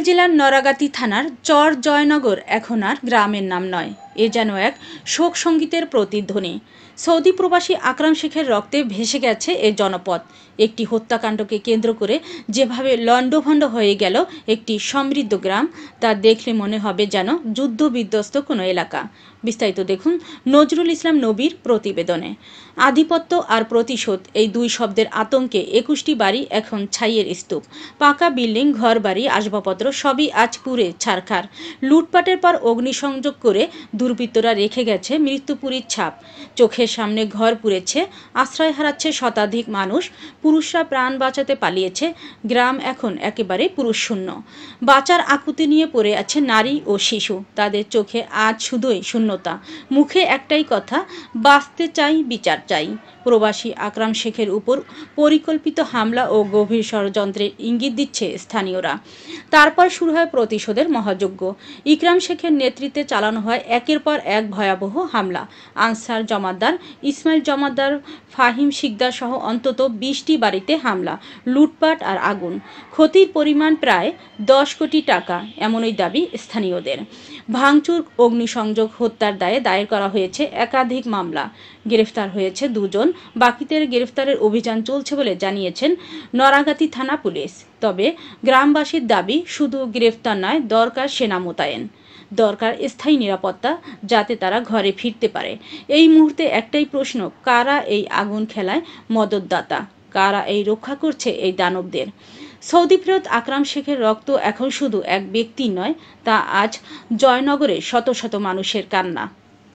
টাঙ্গাইল জেলার নরাগাতি থানার চর জয়নগর এখন আর গ্রামের নাম নয়, এ যেন এক শোক সঙ্গীতের প্রতিধ্বনি। সৌদি প্রবাসী আকরাম শেখের রক্তে ভেসে গেছে এ জনপদ। একটি হত্যাকাণ্ডকে কেন্দ্র করে যেভাবে লণ্ডভণ্ড হয়ে গেল একটি সমৃদ্ধ গ্রাম, তা দেখলে মনে হবে যেন যুদ্ধ বিধ্বস্ত কোনো এলাকা। বিস্তারিত দেখুন নজরুল ইসলাম নবীর প্রতিবেদনে। আধিপত্য আর প্রতিশোধ, এই দুই শব্দের আতঙ্কে ২১টি বাড়ি এখন ছাইয়ের স্তূপ। পাকা বিল্ডিং, ঘর বাড়ি, আসবাবপত্র সবই আজ পুড়ে ছারখার। লুটপাটের পর অগ্নিসংযোগ করে দুর্বৃত্তরা রেখে গেছে মৃত্যুপুরীর ছাপ। চোখের সামনে ঘর পুড়েছে, আশ্রয় হারাচ্ছে শতাধিক মানুষ, পুরুষরা প্রাণ বাঁচাতে পালিয়েছে। গ্রাম এখন একেবারে পুরুষশূন্য। বাঁচার আকুতি নিয়ে পড়ে আছে নারী ও শিশু। তাদের চোখে আজ শুধুই শূন্যতা, মুখে একটাই কথা, বাঁচতে চাই, বিচার চাই। প্রবাসী আকরাম শেখের উপর পরিকল্পিত হামলা ও গভীর ষড়যন্ত্রের ইঙ্গিত দিচ্ছে স্থানীয়রা। তারপর শুরু হয় প্রতিশোধের মহাযজ্ঞ। ইকরাম শেখের নেতৃত্বে চালানো হয় একের পর এক ভয়াবহ হামলা। আনসার জমাদ্দার, ইসমাইল জমাদ্দার, ফাহিম শিকদার সহ অন্তত ২০টি বাড়িতে হামলা, লুটপাট আর আগুন। ক্ষতির পরিমাণ প্রায় ১০ কোটি টাকা, এমনই দাবি স্থানীয়দের। ভাঙচুর, অগ্নিসংযোগ, হত্যার দায়ে দায়ের করা হয়েছে একাধিক মামলা। গ্রেফতার হয়েছে ২ জন, বাকিদের গ্রেফতারের অভিযান চলছে বলে জানিয়েছেন নরাগাতি থানা পুলিশ। তবে গ্রামবাসীর দাবি, শুধু গ্রেফতার নয়, দরকার সেনা মোতায়েন, দরকার স্থায়ী নিরাপত্তা, যাতে তারা ঘরে ফিরতে পারে। এই মুহূর্তে একটাই প্রশ্ন, কারা এই আগুন খেলায় মদতদাতা, কারা এই রক্ষা করছে এই দানবদের? সৌদি ফেরত আকরাম শেখের রক্ত এখন শুধু এক ব্যক্তি নয়, তা আজ জয়নগরের শত শত মানুষের কান্না।